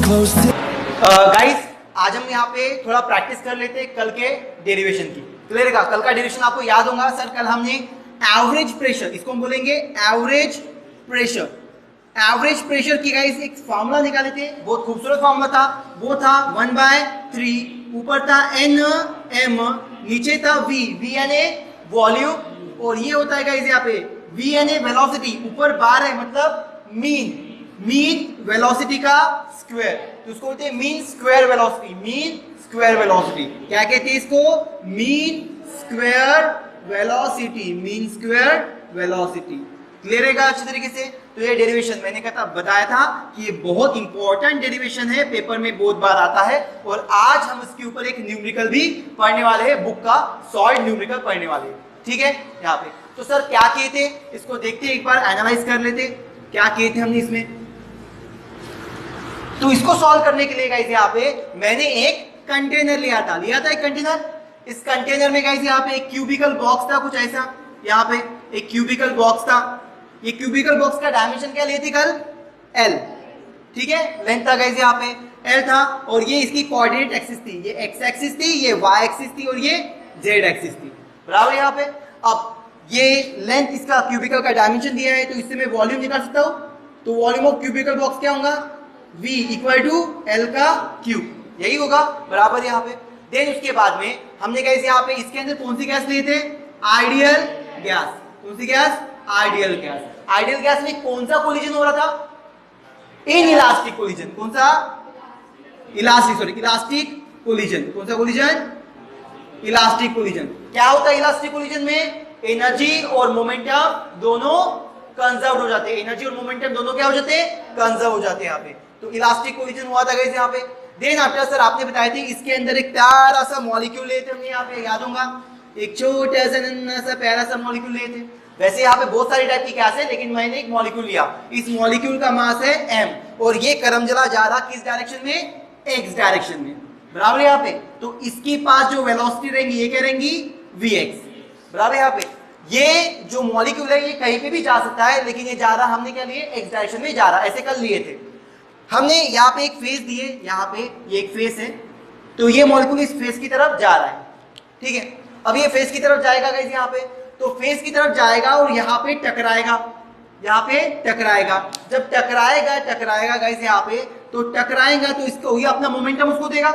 Guys आज हम यहाँ पे थोड़ा प्रैक्टिस कर लेते हैं कल के डेरिवेशन की। क्लियर है? कल का डेरिवेशन आपको याद होगा सर। कल हमने एवरेज प्रेशर, इसको हम बोलेंगे एवरेज प्रेशर। एवरेज प्रेशर की गाइस एक फार्मूला निकाले थे, बहुत खूबसूरत फार्मूला था। वो था 1/3, ऊपर था n m, नीचे था v यानी वॉल्यूम, और ये होता है गाइस यहाँ पे v यानी वेलोसिटी, ऊपर बार है मतलब मीन वेलोसिटी का स्क्वायर, तो उसको बोलते हैं mean square velocity. Mean square velocity क्या कहते हैं इसको? Mean square velocity. Mean square velocity clear है अच्छी तरीके से? तो ये डेरिवेशन मैंने बताया था कि ये बहुत इंपॉर्टेंट डेरिवेशन है, पेपर में बहुत बार आता है, और आज हम इसके ऊपर एक न्यूमेरिकल भी पढ़ने वाले हैं, बुक का सॉलिड न्यूमेरिकल पढ़ने वाले हैं। ठीक है? यहाँ पे तो सर क्या किए थे इसको देखते एक बार एनालाइज कर लेते, क्या किए थे हमने इसमें। तो इसको सॉल्व करने के लिए गाइस यहाँ पे मैंने एक कंटेनर लिया था एक कंटेनर। इस कंटेनर में गाइस यहाँ पे एक क्यूबिकल बॉक्स था, कुछ ऐसा। यहाँ पे एक क्यूबिकल बॉक्स था। ये क्यूबिकल बॉक्स का डायमेंशन क्या लिए थे कल? L। ठीक है? लेंथ था गाइस यहाँ पे L था, और ये इसकी कोऑर्डिनेट एक्सिस थी। ये x एक्सिस थी, ये y एक्सिस थी, और ये z एक्सिस थी। बराबर यहाँ पे। अब ये लेंथ इसका क्यूबिकल का डायमेंशन दिया है, तो इससे मैं वॉल्यूम निकाल सकता हूँ। तो वॉल्यूम ऑफ क्यूबिकल बॉक्स क्या होगा? V इक्वल टू L का क्यूब, यही होगा। बराबर यहाँ पे। देन उसके बाद में हमने गाइस यहाँ पे इसके अंदर कौन सी गैस लिए थे? Ideal gas. कौन सी gas? Ideal gas. Ideal gas में कौन सा कोलिजन हो रहा था? Inelastic collision. कौन सा? Elastic collision. कौन सा कोलिजन? Elastic collision. क्या होता है इलास्टिक कोलिजन में? एनर्जी और मोमेंटम दोनों कंजर्व हो जाते हैं। एनर्जी और मोमेंटम दोनों क्या हो जाते हैं? कंजर्व हो जाते हैं यहाँ पे। तो इलास्टिक कोलिजन हुआ था गाइस यहाँ पे। देन आफ्टर सर आपने बताया थी इसके अंदर एक प्यारा सा मॉलिक्यूल लेते हमने यहाँ पे, याद होगा? एक छोटा सा नन्हा सा प्यारा सा मॉलिक्यूल लेते। वैसे यहाँ पे बहुत सारी टाइप की गैस है, लेकिन मैंने एक मॉलिक्यूल लिया। इस मॉलिक्यूल का मास है m, और ये करमजला जा रहा किस डायरेक्शन में? x डायरेक्शन में। बराबर यहाँ पे। तो इसके पास जो वेलोसिटी रहेंगी ये क्या रहेंगी? vx। बराबर यहाँ पे। ये जो मॉलिक्यूल है ये कहीं पे भी जा सकता है, लेकिन ये जा रहा हमने क्या लिए? x डायरेक्शन में जा रहा। ऐसे कर लिए थे हमने। यहाँ पे एक फेस दिए, यहाँ पे ये एक फेस है, तो ये मॉलिक्यूल इस फेस की तरफ जा रहा है। ठीक है? अब ये फेस की तरफ जाएगा गाइस यहाँ पे, तो फेस की तरफ जाएगा और यहाँ पे टकराएगा। यहाँ पे टकराएगा। जब टकराएगा गाइस यहाँ पे, तो टकराएगा तो इसको ये अपना मोमेंटम उसको देगा।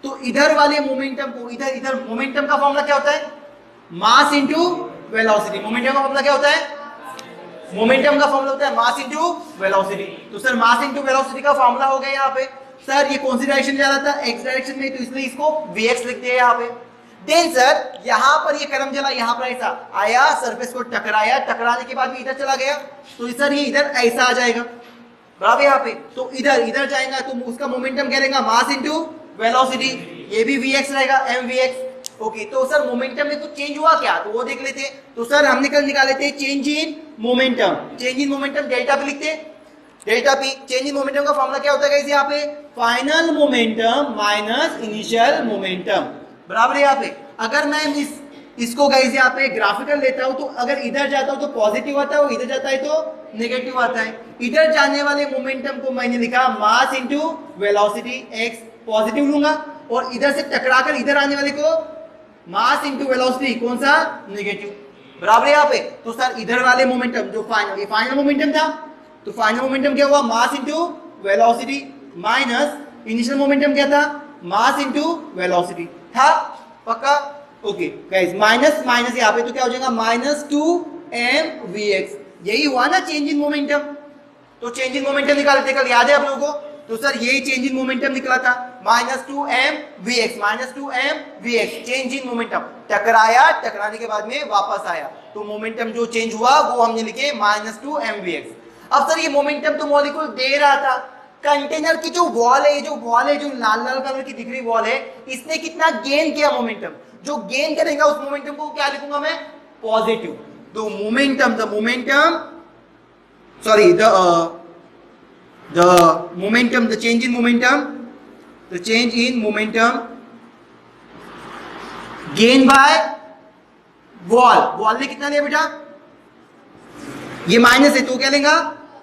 तो इधर वाले मोमेंटम को इधर मोमेंटम का फॉर्मूला क्या होता है? Mass into velocity. मोमेंटम का फॉर्मूला क्या होता है? मोमेंटम का फॉर्मूला होता है मास इंटू वेलोसिटी। तो सर मास इंटू वेलोसिटी का फॉर्मूला हो गया यहाँ पे। सर ये कौन सी डायरेक्शन जा रहा था? x डायरेक्शन में, तो इसलिए इसको vx लिखते हैं यहाँ पे। देन सर यहाँ पर ये करमजला यहाँ पर ऐसा आया, सरफेस को टकराया, टकराने के बाद भी इधर चला गया, तो सर ये इधर ऐसा आ जाएगा। बराबर यहाँ पे। तो इधर जाएगा तो उसका मोमेंटम क्या रहेगा? Mass into velocity. ये भी vx रहेगा, mvx। ओके, तो सर मोमेंटम में कुछ चेंज हुआ क्या? तो वो देख लेते हैं। तो सर हमने कल निकाले थे change in momentum. Change in momentum delta P लिखते हैं। Delta P change in momentum का फॉर्मूला क्या होता है गाइस यहाँ पे? Final momentum minus initial momentum. बराबर यहाँ पे। अगर मैं इसको गाइस यहाँ पे ग्राफिकल लेता हूँ, तो अगर इधर जाता हूँ तो पॉजिटिव आता है, और इधर जाता है तो नेगेटिव आता है। इधर जाने वाले मोमेंटम को मैंने लिखा mass into velocity, x positive लूंगा, और इधर से टकराकर इधर आने वाले को मास इंटू वेलोसिटी, कौन सा? नेगेटिव। बराबर यहाँ पे। तो सर इधर वाले मोमेंटम जो फाइनल मोमेंटम था, तो फाइनल मोमेंटम क्या हुआ? Mass into velocity minus initial momentum क्या था? मास इंटू वेलोसिटी था। पक्का? ओके गाइस, माइनस माइनस यहाँ पे तो क्या हो जाएगा? -2mvx। यही हुआ ना चेंज इन मोमेंटम। तो चेंज इन मोमेंटम निकाले थे कल, याद है आप लोगों को? तो सर यही चेंज इन मोमेंटम निकला था, -2mvx चेंज इन मोमेंटम। टकराया, टकराने के बाद में वापस आया, तो मोमेंटम जो चेंज हुआ वो हमने लिखे -2mvx। अब सर ये मोमेंटम तो मॉलिक्यूल दे रहा था। कंटेनर की जो वॉल है, जो लाल लाल कलर की दिख रही वॉल है, इसने कितना गेन किया मोमेंटम? जो गेन करेगा उस मोमेंटम को क्या लिखूंगा मैं? पॉजिटिव। तो momentum the change in momentum gain by wall ने कितना लिया बेटा? ये माइनस है तो क्या लेगा?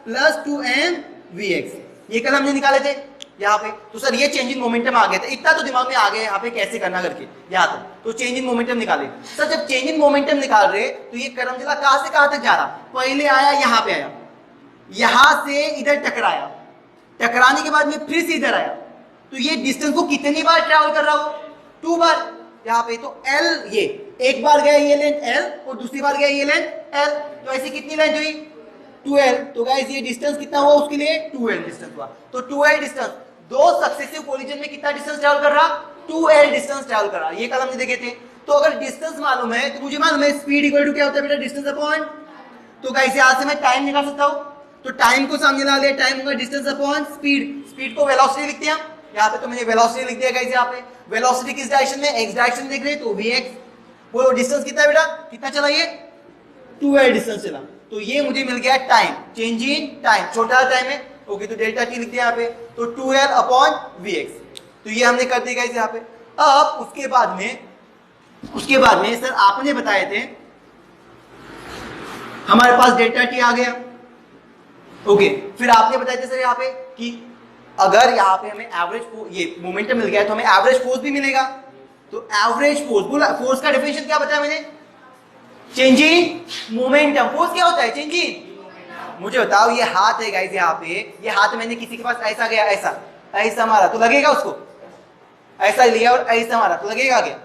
+2mvx। ये कल हमने निकाले थे। यहाँ पे। तो सर ये चेंज इन मोमेंटम आ गया था, इतना तो दिमाग में आ गया यहाँ पे कैसे करना करके यहाँ तक। तो चेंज इन मोमेंटम निकाले। सर जब चेंज इन मोमेंटम निकाल रहे तो ये करमजला कहां से कहां तक जा रहा, पहले आया यहाँ पे आया, यहां से इधर टकराया, टकराने के बाद में फिर से इधर आया, तो ये डिस्टेंस को कितनी बार ट्रैवल कर रहा हो, 2 बार यहाँ पे। तो L ये एक बार गया ये लेंथ L और दूसरी बार गया ये लेंथ L, तो ऐसी कितनी लेंथ हुई 2L। तो गाइस ये डिस्टेंस कितना हुआ उसके लिए 2L डिस्टेंस हुआ। तो 2L डिस्टेंस दो सक्सेसिव कोलिजन में कितना डिस्टेंस ट्रैवल कर रहा, 2L डिस्टेंस ट्रैवल कर रहा। ये कल हमने देखे थे। तो अगर डिस्टेंस मालूम है तो मुझे मालूम है स्पीड इक्वल टू क्या होता है बेटा, डिस्टेंस अपॉन। तो गाइस यहां से मैं टाइम निकाल सकता हूं, तो टाइम को सामने ला लिया, टाइम होगा डिस्टेंस अपॉन स्पीड। स्पीड को वेलोसिटी लिखते हैं हम, यहाँ पे तो मैंने वेलोसिटी लिख दिया गाइस। यहाँ पे वेलोसिटी किस डायरेक्शन में, एक्स डायरेक्शन देख रहे हैं तो vx। वो डिस्टेंस कितना है बेटा, कितना चला ये 2L डिस्टेंस चला। तो ये मुझे मिल गया टाइम, चेंज इन टाइम, छोटा टाइम है ओके। तो डेल्टा टी लिख दिया यहाँ पे, तो 2L अपॉन vx। तो ये हमने कर दिया गाइस यहाँ पे। अब उसके बाद में सर आपने बताए थे हमारे पास डेल्टा टी आ गया ओके। फिर आपने बताया था सर यहाँ पे कि अगर यहाँ पे हमें एवरेज ये मोमेंटम मिल गया तो हमें एवरेज फोर्स भी मिलेगा। तो एवरेज फोर्स, बोला फोर्स का डेफिनेशन क्या बताया मैंने, चेंज इन मोमेंटम। फोर्स क्या होता है, चेंज इन। मुझे बताओ ये हाथ है गाइस, यहाँ पे ये हाथ मैंने किसी के पास ऐसा गया, ऐसा मारा तो लगेगा उसको, ऐसा लिया और ऐसा मारा तो लगेगा क्या,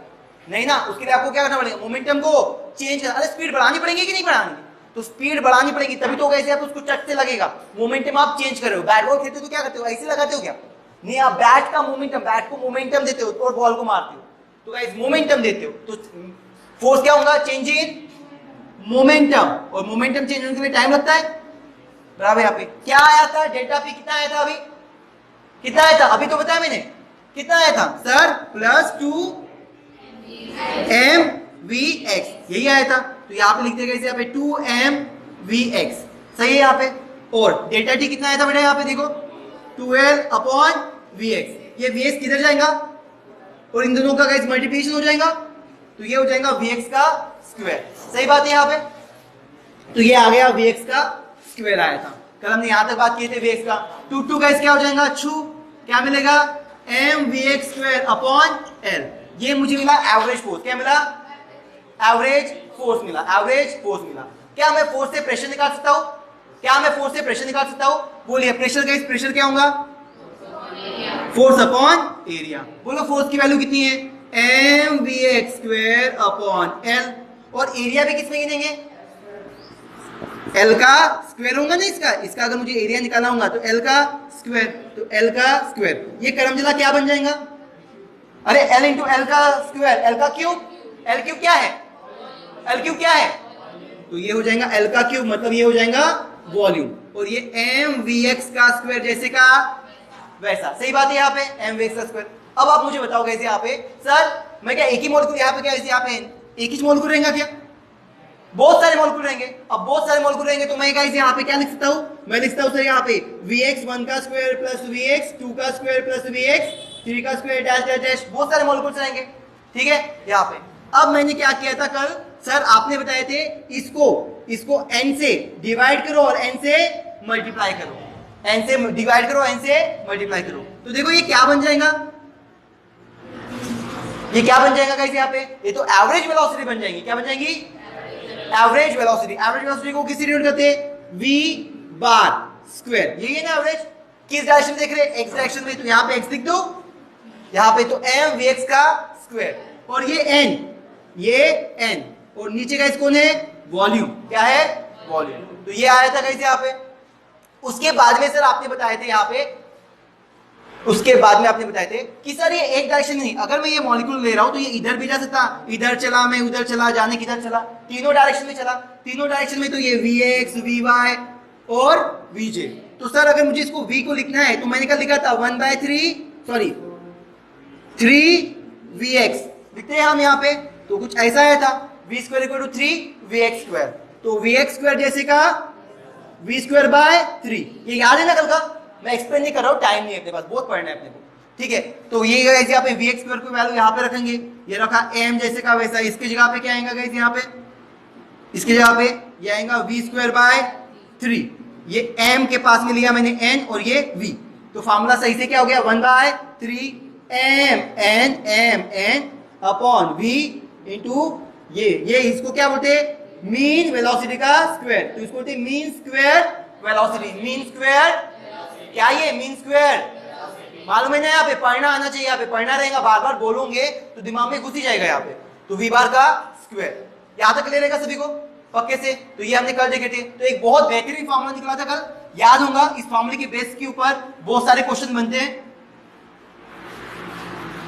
नहीं ना। उसके लिए आपको क्या करना पड़ेगा, मोमेंटम को चेंज करना। अरे स्पीड बढ़ानी पड़ेगी कि नहीं बढ़ानी, तो स्पीड बढ़ानी पड़ेगी तभी तो कैसे आप उसको चट से लगेगा। मोमेंटम आप चेंज कर रहे हो, बैट बॉल खेलते हो तो क्या करते हो, ऐसे लगाते हो क्या, नहीं आप बैट का मोमेंटम, बैट को मोमेंटम देते हो और बॉल को मारते हो, तो गाइस मोमेंटम देते हो। तो फोर्स क्या होगा, चेंज इन मोमेंटम, और मोमेंटम चेंज होने के लिए टाइम लगता है बराबर। यहाँ पे क्या आया था, डेल्टा पी कितना आया था, अभी कितना आया था, अभी तो बताया मैंने कितना आया था सर, +2mvx, यही आया था। तो यहाँ पे लिख देगा इसे, यहाँ पे 2mvx सही है यहाँ पे। और डेल्टा टी कितना आया था बेटा, यहाँ पे देखो 12 अपॉन vx। ये vx किधर जाएगा और इन दोनों का गाइस मल्टीप्लिकेशन हो जाएगा, तो ये हो जाएगा vx का स्क्वायर। सही बात है यहाँ पे। तो ये आ गया vx का स्क्वायर आया था। कल हमने यहाँ तक बात की थी vx का। 2 गाइस क्या हो जाएगा, क्या मिलेगा, mvx स्क्वायर अपॉन l। ये मुझे मिला एवरेज फोर्स, क्या मिला, एवरेज फोर्स मिला, एवरेज फोर्स मिला। क्या मैं फोर्स से प्रेशर निकाल सकता हूं, क्या मैं फोर्स से प्रेशर निकाल सकता हूं, बोलिए। प्रेशर गाइस, प्रेशर क्या होगा, फोर्स अपॉन एरिया। बोलो फोर्स की वैल्यू कितनी है, mvx स्क्वायर अपॉन l। और एरिया भी किसमें गिनेंगे, l का स्क्वायर होगा ना इसका अगर मुझे एरिया निकालना होगा तो l का स्क्वायर, तो l का स्क्वायर। ये करमजला क्या बन जाएगा, अरे l इंटू l का स्क्वायर, l का क्यूब, l क्यूब क्या है, l क्यूब क्या है, तो ये हो जाएगा l का क्यूब, मतलब ये हो जाएगा वॉल्यूम। और ये mvx का स्क्वायर जैसे का वैसा। सही बात है यहाँ पे mvx का स्क्वायर। अब आप मुझे बताओ कैसे, यहाँ पे सर मैं क्या एक ही मोलेक्युल, यहाँ पे क्या यहाँ पे एक ही मोलेक्युल रहेगा क्या, बहुत सारे मोलेक्युल रहेंगे। अब बहुत सारे मोलेक्युल रहेंगे तो मैं गाइस यहाँ पे क्या लिख सकता हूँ, मैं लिख सकता हूँ सर यहाँ पे vx 1 का स्क्वायर प्लस vx 2 का स्क्वायर प्लस vx 3 का स्क्वायर डैश डैश डैश, बहुत सारे मोलेक्युल्स रहेंगे, ठीक है यहाँ पे। अब मैंने क्या किया था कल, सर आपने बताए थे इसको n से डिवाइड करो और n से मल्टीप्लाई करो, n से डिवाइड करो n से मल्टीप्लाई करो। तो देखो ये क्या बन जाएगा, ये क्या बन जाएगा गाइस यहाँ पे, ये तो एवरेज वेलोसिटी बन जाएगी। क्या बन जाएगी, एवरेज वेलोसिटी। एवरेज वेलोसिटी को किसी डिनोट करते हैं, v बार स्क्वायर, यही है ना एवरेज। किस डायरेक्शन देख रहे हैं, x डायरेक्शन में, तो यहाँ पे x लिख दो, यहाँ पे तो mvx का स्क्वायर, और ये n, और नीचे गाइस कौन है, वॉल्यूम, क्या है, वॉल्यूम। तो ये आया था गाइस यहाँ पे। उसके बाद में सर आपने बताए थे यहाँ पे, उसके बाद में आपने बताए थे कि सर ये एक डायरेक्शन में नहीं, अगर मैं ये मॉलिक्यूल ले रहा हूं तो ये इधर भी जा सकता, इधर चला मैं उधर चला, जाने किधर चला, तीनों डायरेक्शन में चला। तीनों डायरेक्शन में तो ये vx vy और vj। तो सर अगर मुझे इसको v को लिखना है तो मैंने क्या लिखा था, 3vx लिखते हैं हम यहाँ पे, तो कुछ ऐसा आया था v square equal to 3vx square. तो vx स्क्वायर जैसे का v स्क्वायर बाय 3, ये याद है ना कल का, मैं एक्सप्लेन नहीं कर रहा हूँ, टाइम नहीं है अपने पास, बहुत पढ़ना है अपने को, ठीक है। तो ये गाइस यहाँ पे vx स्क्वायर को वैल्यू यहाँ पे रखेंगे, ये रखा m जैसे का वैसा। इसकी जगह पे क्या आएगा गाइस, यहाँ पे इसकी जगह पे ये आएगा v स्क्वायर बाय 3, ये m के पास में लिया मैंने n और ये v, तो फॉर्मूला सही से क्या हो गया 1/3 m अपॉन v इंटू ये इसको क्या बोलते हैं मीन वेलोसिटी का स्क्वायर, तो इसको बोलते हैं mean square velocity. Mean square क्या, ये मीन स्क्वायर मालूम है ना, यहाँ पे पढ़ना आना चाहिए, यहाँ पे पढ़ना रहेगा, बार बार बोलोगे तो दिमाग में घुस ही जाएगा यहाँ पे। तो v बार का स्क्वायर यहाँ तक ले रहेगा सभी को पक्के से, तो ये हमने कल देखे थे। तो एक बहुत बेहतरीन फॉर्मूला निकला था कल, याद होगा। इस फॉर्मूले के बेस के ऊपर बहुत सारे क्वेश्चन बनते हैं।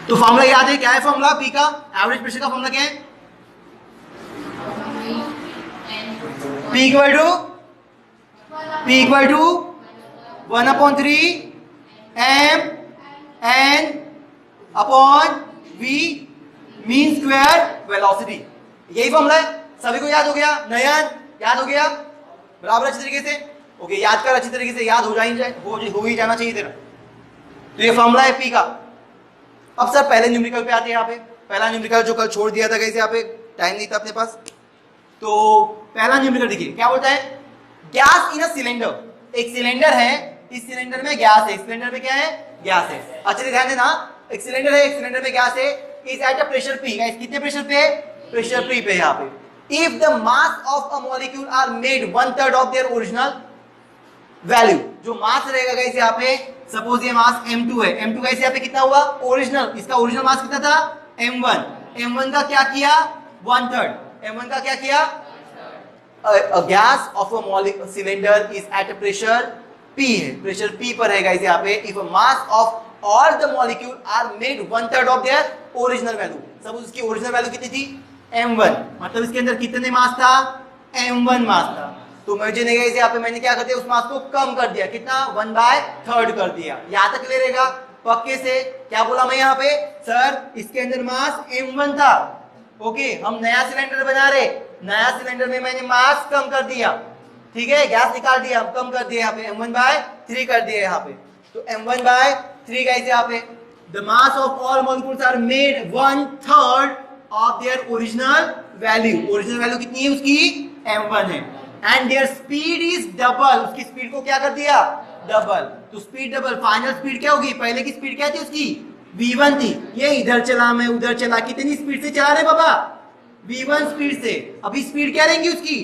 तो फॉर्मूला याद है, क्या है फॉर्मूला पी का, एवरेज प्रेशर का फॉर्मूला क्या है, P equal to 1/3 m n upon v mean square velocity. यही फॉर्मूला है, सभी को याद हो गया। नयन याद हो गया बराबर अच्छी तरीके से, ओके याद कर, अच्छी तरीके से याद हो ही जाना चाहिए तेरा। तो ये फॉर्मूला है पी का। अब सर पहले न्यूमेरिकल पे आते हैं। यहाँ पे पहला न्यूमेरिकल जो कल छोड़ दिया था कैसे, यहाँ पे टाइम नहीं था अपने पास। तो पहला न्यूमेरिकल देखिए क्या बोलता है, गैस इन अ सिलेंडर। एक सिलेंडर है, इस सिलेंडर में गैस है, सिलेंडर में क्या है गैस है, अच्छे से ध्यान देना। एक सिलेंडर है, एक सिलेंडर में गैस है, is at a pressure P. कितने प्रेशर पे, प्रेशर पी पे यहाँ पे। If the mass of a molecule are made 1/3 of their original value, जो मास रहेगा गाइस यहाँ पे, सपोज ये मास m2 है, m2 गाइस यहाँ पे कितना हुआ ओरिजिनल, इसका ओरिजिनल मास कितना था m1, m1 का क्या किया 1/3, m1 का क्या किया, a gas of a molecule cylinder is at a pressure P है, प्रेशर P पर है गाइस यहाँ पे। if a mass of all the molecule are made 1/3 of their original value, suppose इसकी ओरिजिनल वैल्यू कितनी थी m1, मतलब इसके अंदर कितने मास था m1 मास था। तो मुझे नहीं गाइस यहाँ पे मैंने क्या कर दिया, उस मास को कम कर दिया, कितना 1/3 कर दिया। यहाँ तक ले रहेगा पक्के से। क्या बोला मैं यहाँ पे, सर इसके अंदर मास m1 था, ओके हम नया सिलेंडर बना रहे, नया सिलेंडर में मैंने मास कम कर दिया, ठीक है गैस निकाल दिया, कम कर दिया, यहाँ पे m1/3 कर दिया यहाँ पे। तो m1/3 गाइस यहाँ पे the mass of all molecules are made 1/3 of their original value। Original value कितनी है उसकी m1 है, and their speed is double, उसकी स्पीड को क्या कर दिया डबल। तो स्पीड डबल, फाइनल स्पीड क्या होगी, पहले की स्पीड क्या थी उसकी v1 थी, ये इधर चला मैं उधर चला, कितनी स्पीड से चला रहे बाबा v1 स्पीड से, अभी स्पीड क्या रहेंगी उसकी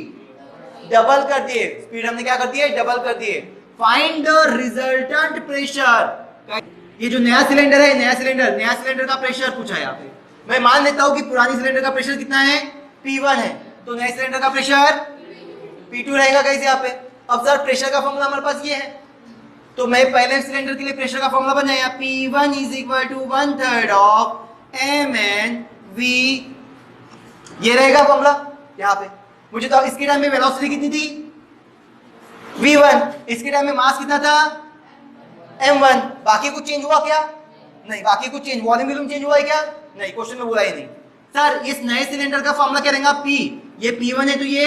डबल कर दिए, स्पीड हमने क्या कर दिए डबल कर दिए। फाइंड द रिजल्टेंट प्रेशर, ये जो नया सिलेंडर है, नया सिलेंडर का प्रेशर पूछा है यहाँ पे। मैं मान लेता हूं कि पुरानी सिलेंडर का प्रेशर कितना है P1 है, तो नए सिलेंडर का प्रेशर P2 रहेगा गाइस यहाँ पे। अब सर प्रेशर का फॉर्मूला हमारे पास ये है, तो मैं पहले सिलेंडर के लिए प्रेशर का फॉर्मूला बनाया, P1 is equal to 1/3 of mn v, ये रहेगा फॉर्मूला यहाँ पे। मुझे तो इसके टाइम में वेलोसिटी कितनी थी v1, इसके टाइम में मास कितना था m1, बाकी कुछ चेंज हुआ क्या नहीं, बाकी कुछ चेंज, वॉल्यूम चेंज हुआ है क्या नहीं, क्वेश्चन में बोला ही नहीं। सर इस नए सिलेंडर का फॉर्मूला क्या रहेगा P, ये P1 है तो ये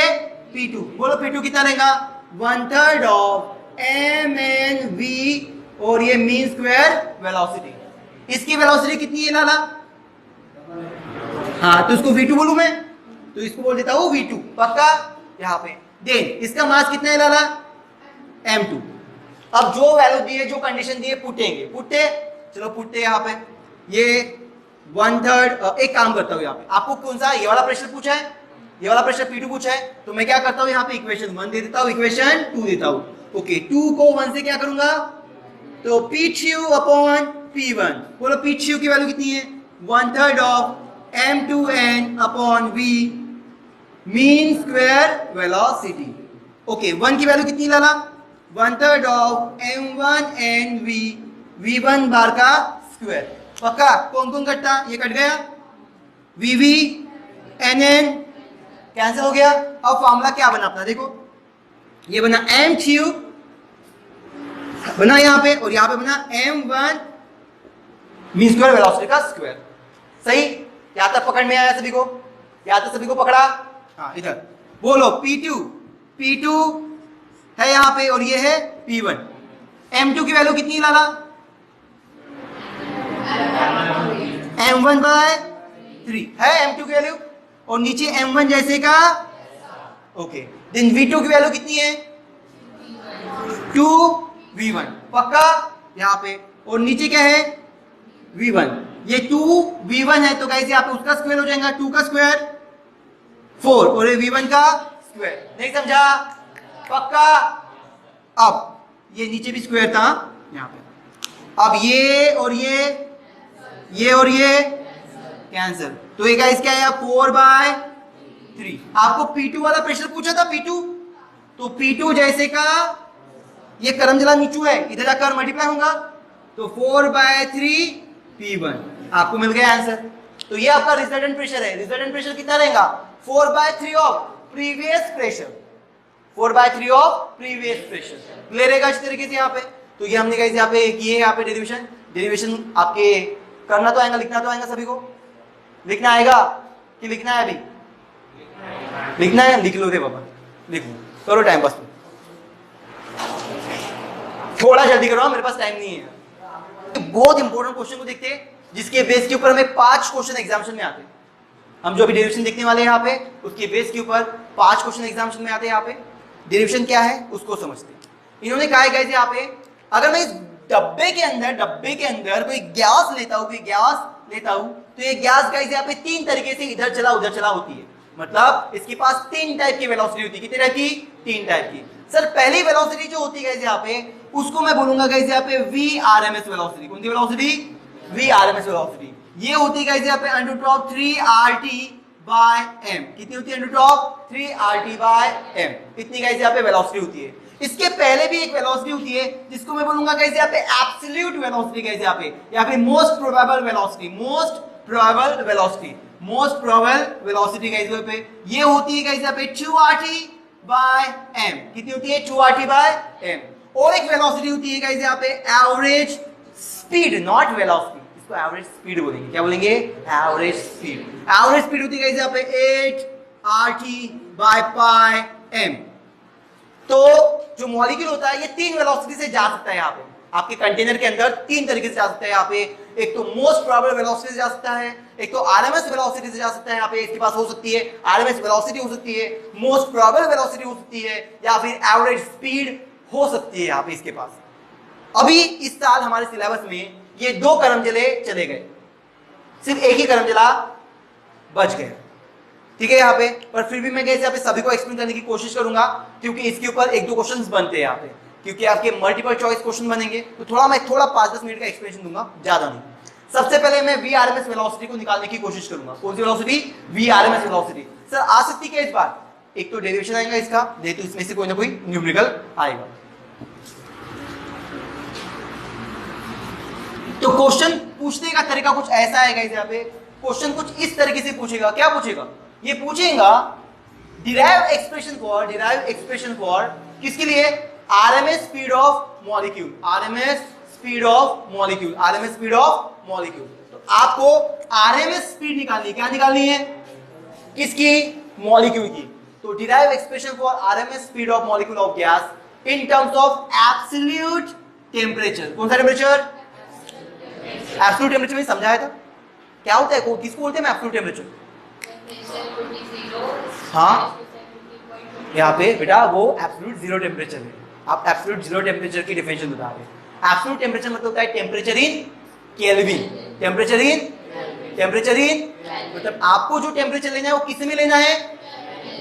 P2, बोलो P2 कितना रहेगा 1/3 of mn v, और ये मीन स्क्वायर वेलोसिटी, इसकी वेलोसिटी कितनी है लाला, हाँ तो इसको v2 बोलूं मैं, तो इसको बोल देता हूं v2 पक्का यहाँ पे। देन इसका मास कितना है लाला m2। अब जो वैल्यू दिए, जो कंडीशन दिए पुटेंगे, पुटते चलो पुटते यहाँ पे, ये 1/3, एक काम करता हूँ यहाँ पे, आपको कौन सा ये वाला प्रेशर पूछा है, ये वाला प्रेशर P2 पूछा है, तो मैं क्या करता हूँ यहाँ पे इक्वेशन 1 दे देता हूँ, इक्वेशन 2 देता हूँ, ओके 2 को 1 से क्या करूंगा, तो P2 अपॉन P1, बोलो P2 की वैल्यू कितनी है 1/3 of m2n upon v mean square velocity, okay 1 की वैल्यू कितनी लाला 1/3 ऑफ m1n v, v1 बार का स्क्वायर, पक्का कौन कौन कटता, ये कट गया, vv nn कैंसिल हो गया। अब फॉर्मूला क्या बना अपना, देखो ये बना m3 बना यहाँ पे, और यहाँ पे बना m1 मीन स्क्वायर वेलोसिटी का स्क्वायर। सही, यहाँ तक पकड़ में आया सभी को, यहाँ तक सभी को पकड़ा, हाँ इधर बोलो P2 है यहाँ पे, और ये है P1। m2 की वैल्यू कितनी लाला m1/3 है m2 की वैल्यू, और नीचे m1 जैसे का, ओके देन v2 की वैल्यू कितनी है 2v1, पक्का यहाँ पे, और नीचे क्या है v1, ये 2v1 है तो गाइस यहाँ पे उसका स्क्वायर हो जाएगा, 2 का स्क्वायर 4 और ये v1 का स्क्वायर। नहीं समझा? पक्का? अब ये नीचे भी स्क्वायर था यहाँ पे, अब ये और ये और ये कैंसिल, तो ये गाइस क्या है 4/3। आपको P2 वाला प्रेशर पूछा था, P2, तो P2 जैसे का ये करमजला नीचू है, इधर जाकर मल्टीप्लाई होगा, तो 4/3 P1 आपको मिल गया आंसर। तो ये आपका रिजल्टेंट प्रेशर है। रिजल्टेंट प्रेशर कितना रहेगा 4/3 of previous pressure, 4/3 of previous pressure. Clear रहेगा इस तरीके से यहाँ पे। तो ये हमने गाइस यहाँ पे किए, यहाँ पे डेरिवेशन आपके करना तो आएगा, लिखना तो आएगा, सभी को लिखना आएगा कि लिखना है? अभी लिखना है, लिख लो रे बाबा, लिख लो, करो टाइम पास, थोड़ा जल्दी करो, मेरे पास टाइम नहीं है। बहुत इंपॉर्टेंट क्वेश्चन को देखते हैं जिसके बेस के ऊपर हमें 5 क्वेश्चन एग्जामिनेशन में आते हैं। हम जो अभी डेरिवेशन देखने वाले हैं यहाँ पे, उसके बेस के ऊपर 5 क्वेश्चन एग्जामिनेशन में आते हैं। यहाँ पे डेरिवेशन क्या है उसको समझते हैं। इन्होंने कहा है गाइस यहाँ पे, अगर मैं इस डब्बे के अंदर कोई गैस लेता हूं तो ये गैस गाइस यहाँ पे 3 तरीके से इधर चला उधर चला होती है। मतलब इसके पास 3 टाइप की वेलोसिटी होती है। कितने टाइप की? 3 टाइप की। सर पहली वेलोसिटी जो होती है गाइस यहाँ पे, उसको मैं बोलूंगा गाइस यहाँ पे Vrms वेलोसिटी। कौन सी वेलोसिटी? Vrms velocity. ये होती है गाइस यहाँ पे √3RT/m। कितनी होती है? √3RT/m। इतनी गाइस यहाँ पे वेलोसिटी होती है। इसके पहले भी एक वेलोसिटी होती है जिसको मैं बोलूंगा गाइस यहाँ पे एब्सोल्यूट वेलोसिटी। गाइस यहाँ पे या फिर मोस्ट प्रोबेबल वेलोसिटी गाइस यहाँ पे, ये होती है गाइस यहाँ पे 2RT/m। कितनी होती है? 2RT/m। और एक वेलोसिटी होती है गाइस यहाँ पे एवरेज स्पीड, नॉट वेलोसिटी, इसको एवरेज स्पीड बोलेंगे। क्या बोलेंगे? Average speed. एवरेज स्पीड होती है गाइस यहाँ पे 8RT/m। तो जो मॉलिक्यूल होता है ये 3 वेलोसिटी से जा सकता है। यहाँ पे आपके कंटेनर के अंदर 3 तरीके से जा सकता है। यहाँ पे एक तो मोस्ट प्रोबेबल वेलोसिटी से जा सकता है, एक तो आरएमएस वेलोसिटी से जा सकता है। यहाँ पे इसके पास हो सकती है आरएमएस वेलोसिटी, हो सकती है मोस्ट प्रोबेबल वेलोसिटी, हो सकती है या फिर एवरेज स्पीड हो सकती है यहाँ पे इसके पास। अभी इस साल हमारे सिलेबस में ये 2 करमजले चले गए, सिर्फ एक ही करमजला बच गया। ठीक है यहाँ पे, पर फिर भी मैं यहाँ पे सभी को एक्सप्लेन करने की कोशिश करूंगा क्योंकि इसके ऊपर 1-2 क्वेश्चंस बनते हैं यहाँ पे, क्योंकि आपके मल्टीपल चॉइस क्वेश्चन बनेंगे। तो मैं थोड़ा 5-10 मिनट का एक्सप्लेनेशन दूंगा, ज्यादा नहीं। सबसे पहले मैं Vrms वेलोसिटी को निकालने की कोशिश करूंगा। कौन सी वेलोसिटी? Vrms velocity. सर आ सकती है इस बार? एक तो डेरिवेशन आएगा इसका, नहीं तो इसमें से कोई ना कोई न्यूमेरिकल आएगा। तो क्वेश्चन पूछने का तरीका कुछ ऐसा आएगा यहाँ पे। क्वेश्चन कुछ इस तरीके से पूछेगा। क्या पूछेगा? ये पूछेगा डिराइव एक्सप्रेशन फॉर किसके लिए? RMS speed of molecule. तो आपको आरएमएस स्पीड निकालनी है। क्या निकालनी है? किसकी? मॉलिक्यूल की। तो derive expression for RMS speed of molecule of gas in terms of absolute temperature. कौन सा टेम्परेचर? एब्सोल्यूट टेम्परेचर में समझाया था क्या होता है, किसको बोलते हैं एब्सोल्यूट टेम्परेचर? हाँ यहाँ पे बेटा वो एब्सोल्यूट जीरो टेम्परेचर है। आप एब्सोल्यूट जीरो टेम्परेचर की डिफिनेशन बता रहे हैं। एब्सोल्यूट टेम्परेचर मतलब होता है temperature in kelvin. Temperature in मतलब आपको जो टेम्परेचर लेना है वो किस में लेना है?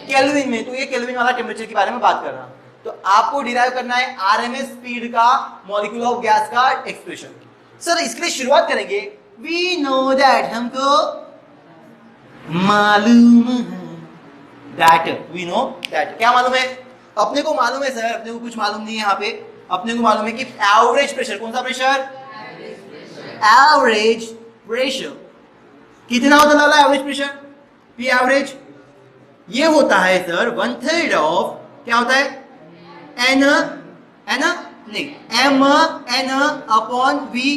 केल्विन में। तो ये केल्विन वाला टेम्परेचर के बारे में बात कर रहा हूं। तो आपको डिराइव करना है आरएमएस स्पीड का मॉलिक्यूल ऑफ गैस का एक्सप्रेशन। सर इसके लिए शुरुआत करेंगे। वी नो दैट, हमको मालूम है, दैट वी नो दैट। क्या मालूम है? अपने को मालूम है सर, अपने को कुछ मालूम नहीं है। यहाँ पे अपने को मालूम है कि एवरेज प्रेशर, कौन सा प्रेशर? एवरेज प्रेशर कितना होता है लाला? एवरेज प्रेशर पी एवरेज ये होता है सर 1/3 ऑफ, क्या होता है? एन नहीं एम एन अपॉन वी,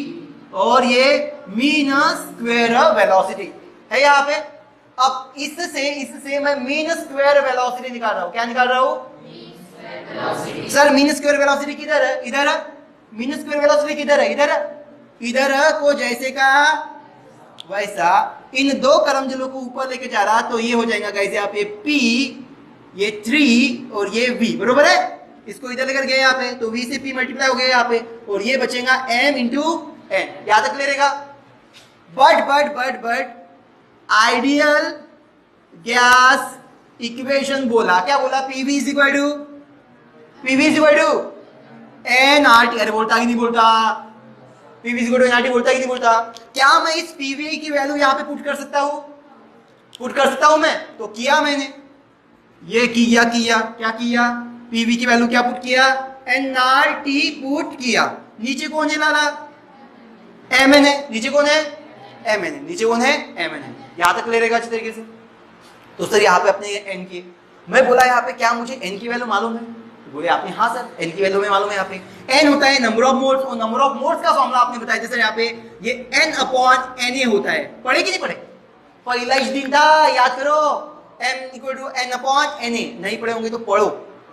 और ये मीन स्क्वायर वेलोसिटी है यहाँ पे। अब इससे मैं मीन स्क्वायर वेलोसिटी निकाल रहा हूं। क्या निकाल रहा हूं? सर मीन स्क्वायर वेलोसिटी किधर है? इधर है। मीन स्क्वायर वेलोसिटी किधर है? इधर को जैसे का वैसा इन 2 करमजलों को ऊपर लेके जा रहा, तो ये हो जाएगा गाइस यहाँ पे P, ये 3 और ये V, बरोबर है? इसको इधर लेकर गए यहाँ पे, तो V से P मल्टीप्लाई हो गया यहाँ पे, और ये बचेगा M इंटू N, यहां तक ले रहेगा। बट आइडियल गैस इक्वेशन बोला, क्या बोला? PV is equal to NRT। अरे बोलता कि नहीं बोलता? PV is equal to NRT बोलता कि नहीं बोलता? क्या मैं इस PV की वैल्यू यहाँ पे पुट कर सकता हूं? मैं तो किया, मैंने ये किया क्या किया? PV की वैल्यू क्या पुट किया? NRT पुट किया। नीचे कौन है लाला? MN है। नीचे कौन है? MN है। यहां तक ले रहेगा अच्छे तरीके से। तो सर यहाँ पे अपने N की, मैं बोला यहाँ पे क्या मुझे N की वैल्यू मालूम है? बोले आपने हाँ सर N की वैल्यू में मालूम है। यहाँ पे N होता है नंबर ऑफ मोड्स, और नंबर ऑफ मोड्स का फॉर्मूला आपने बताया था सर यहाँ पे ये N अपॉन Na होता है। पढ़े कि नहीं पढ़े? पहला इस दिन था, याद करो, M equal to N upon Na। नहीं पढ़े होंगे तो पढ़ो,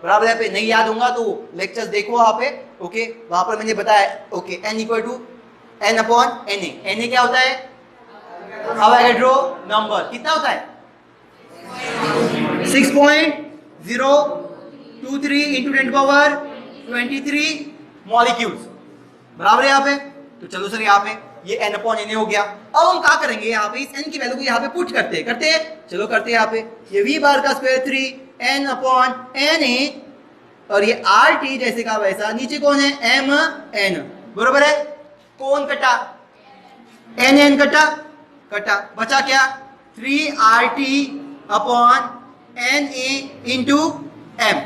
बराबर। यहाँ पे नहीं याद होगा तो लेक्चर्स देखो वहां पे, ओके, वहां पर मैंने बताया। Okay, N equal to N upon Na क्या होता है? Avogadro number. कितना होता है? 6.023 इंटू 10⁻23 मॉलिक्यूल्स, बराबर है यहाँ पे। तो चलो सर यहाँ पे ये N अपॉन Na हो गया। अब हम क्या करेंगे? यहाँ पे इस N की वैल्यू को यहाँ पे पुट करते हैं। चलो करते हैं। यहाँ पे ये V बार का स्क्वायर 3 N अपॉन Na, और ये RT जैसे का वैसा, नीचे कौन है? MN, बरोबर है। कौन कटा? NN कटा, बचा क्या? 3RT upon Na into M,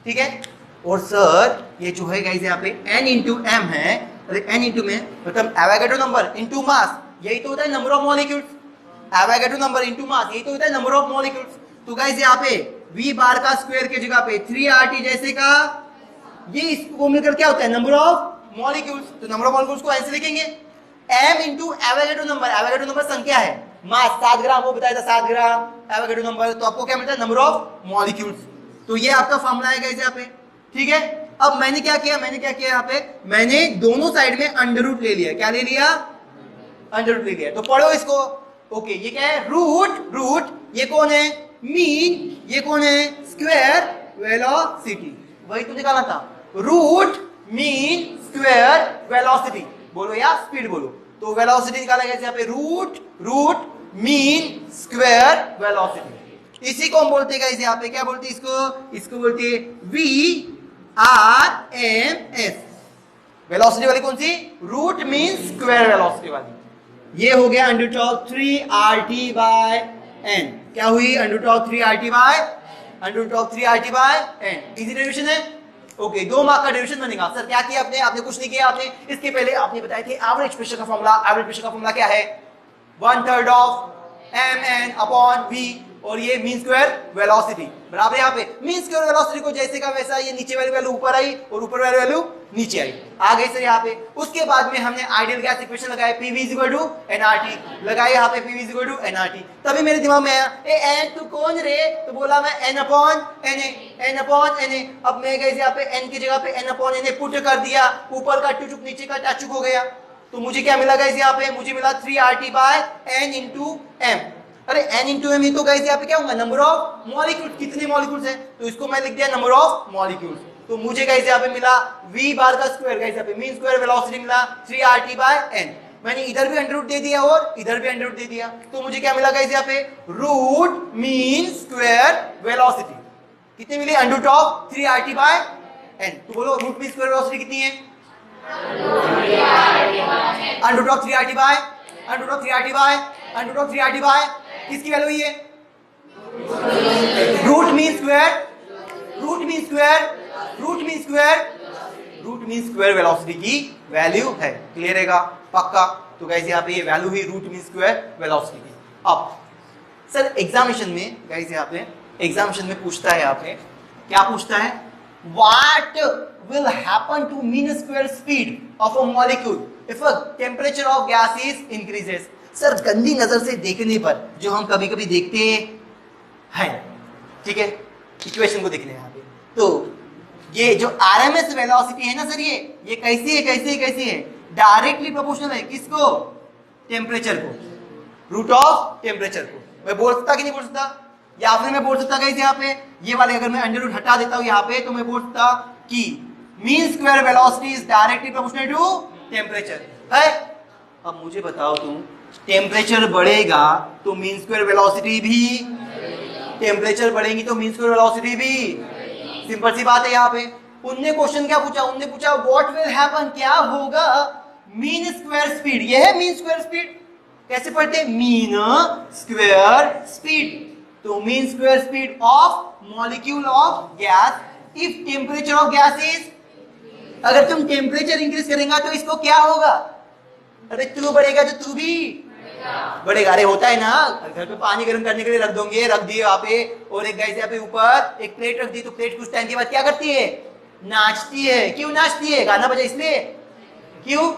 ठीक है। और सर ये जो है गाइस यहाँ पे N इंटू M है, अरे N इंटू में मतलब एवोगाड्रो नंबर इंटू मास, यही तो होता है number of molecules. Avogadro number into mass, यही तो होता है नंबर ऑफ मॉलिक्यूल्स। तो गाइस यहाँ पे V बार का स्क्वायर के जगह पे 3RT जैसे का, ये इसको मिलकर क्या होता है? Number of molecules. तो नंबर ऑफ मॉलिक्यूल्स को ऐसे लिखेंगे M into Avogadro number. Avogadro number संख्या है, मास 7 ग्राम, वो बताया था 7 ग्राम एवोगाड्रो नंबर। तो आपको क्या मिलता है? Number of molecules. तो ये आपका फॉर्मूला है गाइस यहाँ पे, ठीक है। अब मैंने क्या किया यहाँ पे? मैंने दोनों साइड में अंडर रूट ले लिया। क्या ले लिया? अंडर रूट ले लिया। तो पढ़ो इसको। ओके, ये क्या है? रूट। ये कौन है? मीन। ये कौन है? Square velocity. वही तो निकालना था, रूट मीन स्क्वायर वेलोसिटी। बोलो या स्पीड बोलो। तो वेलोसिटी निकाला गया यहाँ पे रूट मीन स्क्वायर वेलोसिटी। इसी को हम बोलते हैं यहाँ पे, क्या बोलते हैं इसको बोलते हैं VRMS। वेलोसिटी वाली कौन सी? रूट मीन स्क्वायर वेलोसिटी वाली। ये हो गया √3RT/n। क्या हुई? √3RT/n। इजी डेरिवेशन है। ओके, 2 मार्क का डेरिवेशन बनेगा। सर क्या किया आपने कुछ नहीं किया। आपने इसके पहले आपने बताया कि एवरेज प्रेशर का फॉर्मूला क्या है? 1/3 ऑफ mn अपॉन v, और ये मीन स्क्वायर वेलोसिटी, बराबर। यहाँ पे मीन स्क्वायर वेलोसिटी को जैसे का वैसा, ये नीचे वाली वैल्यू ऊपर आई और ऊपर वाली वैल्यू नीचे आई, आ गई सर यहाँ पे। उसके बाद में हमने आइडियल गैस इक्वेशन लगाया, PV = nRT लगाया यहाँ पे, PV = nRT। तभी मेरे दिमाग में आया n तू कौन रे? तो बोला मैं n अपॉन Na। अब मैं गई यहाँ पे n की जगह पे n अपॉन Na पुट कर दिया, ऊपर का टू चुक नीचे का टचुक हो गया। तो मुझे क्या मिला गाइस यहाँ पे? मुझे मिला 3RT/n इंटू m। अरे n इंटू m, ये तो गाइस यहाँ पे क्या होगा? Number of molecules. कितने मॉलिक्यूल्स हैं? तो इसको मैं लिख दिया नंबर ऑफ मॉलिक्यूल्स। तो मुझे गाइस यहाँ पे मिला v बार का स्क्वायर, गाइस यहाँ पे मीन स्क्वायर वेलोसिटी मिला 3RT/n। मैंने इधर भी अंडर रूट दे दिया और इधर भी अंडर रूट दे दिया, तो मुझे क्या मिला गाइस यहाँ पे? रूट मीन स्क्वायर वेलोसिटी कितनी मिली? Under root of 3RT/n। तो बोलो रूट मीन स्क्वायर वेलोसिटी कितनी है? अंडर रूट ऑफ 3RT/, किसकी वैल्यू ये? रूट मीन स्क्वायर वेलोसिटी की वैल्यू है। क्लियर है? पक्का? तो गाइस यहाँ पे ये वैल्यू हुई रूट मीन स्क्वायर वेलोसिटी की। अब सर एग्जामिनेशन में गाइस यहाँ पे एग्जामिनेशन में पूछता है, यहाँ पे क्या पूछता है? What will happen to mean square speed of a molecule if a temperature of gas is increases। Sir गंदी नजर से देखने पर जो हम कभी कभी देखते हैं, ठीक है, इक्वेशन को देखने यहाँ पे, तो ये जो RMS वेलोसिटी है ना सर, ये कैसी है? डायरेक्टली प्रोपोर्शनल है किसको? टेम्परेचर को, रूट ऑफ टेम्परेचर को। मैं बोल सकता कि नहीं बोल सकता? या फिर मैं बोल सकता गाइस यहाँ पे ये वाले अगर मैं अंडर रूट हटा देता हूं यहाँ पे तो मैं बोल सकता कि mean square velocity is directly proportional to temperature है। अब मुझे बताओ तुम, टेम्परेचर बढ़ेगा तो मीन स्क्वायर वेलोसिटी भी, टेम्परेचर बढ़ेगी तो मीन स्क्वायर वेलोसिटी भी, सिंपल सी बात है। यहाँ पे उनने क्वेश्चन क्या पूछा, उनने पूछा व्हाट विल हैपन, क्या होगा मीन स्क्वायर स्पीड। ये है मीन स्क्वायर स्पीड, कैसे पढ़ते हैं, मीन स्क्वायर स्पीड। तो mean square speed of molecule of gas if temperature of gas is, अगर तुम टेम्परेचर इंक्रीज करेगा तो इसको क्या होगा, अरे तू बढ़ेगा तो तू भी बढ़ेगा। अरे होता है ना, घर पे पानी गर्म करने के लिए रख दोगे, रख दिए वहां पे, और एक गैस यहाँ पे ऊपर एक प्लेट रख दी, तो प्लेट कुछ टाइम के बाद क्या करती है, नाचती है। क्यों नाचती है, गाना बजा इसलिए, क्यों,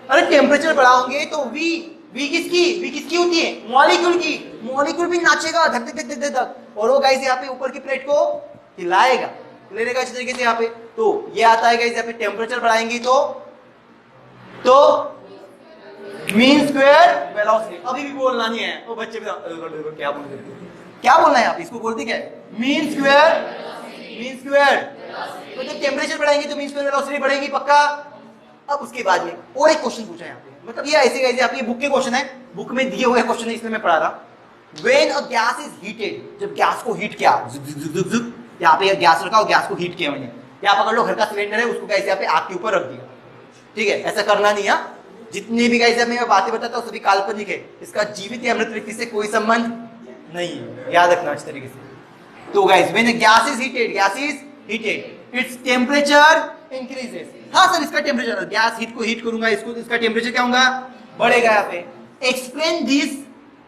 अरे टेम्परेचर बढ़ाओगे तो वी किसकी होती है, मॉलिक्यूल की, मॉलिक्यूल भी नाचेगा धक धक धक धक धक, और वो गैस यहाँ पे ऊपर की प्लेट को हिलाएगा, हिलेगा इस तरीके से यहाँ पे। तो ये आता है गैस यहाँ पे टेम्परेचर बढ़ाएंगी तो मीन स्क्वायर वेलोसिटी। अभी भी बोलना नहीं है, वो बच्चे क्या बोल रहे, क्या बोलना है आप, इसको बोलते क्या है, मीन स्क्वायर। तो जब टेम्परेचर बढ़ाएंगे तो मीन स्क्वायर वेलोसिटी बढ़ेगी पक्का। अब उसके बाद में और एक क्वेश्चन पूछा है यहाँ पे, मतलब ये ऐसे कैसे, आप ये बुक के क्वेश्चन है, बुक में दिए हुए क्वेश्चन है, इसलिए मैं पढ़ा रहा। When a gas is heated, जब गैस को हीट किया, यहाँ पे गैस रखा और गैस को हीट किया मैंने, यहाँ पकड़ लो घर का सिलेंडर है, उसको कैसे यहाँ पे आग के ऊपर रख दिया, ठीक है, ऐसा करना नहीं है। जितने भी गाइस मैं बातें बताता हूँ सभी काल्पनिक है, इसका जीवित या मृत व्यक्ति से कोई संबंध नहीं है, याद रखना इस तरीके से। तो guys when gas is heated its temperature increases. हाँ सर, इसका टेम्परेचर, गैस हीट को हीट करूंगा, इसका टेम्परेचर क्या होगा, बढ़ेगा। यहाँ पे explain this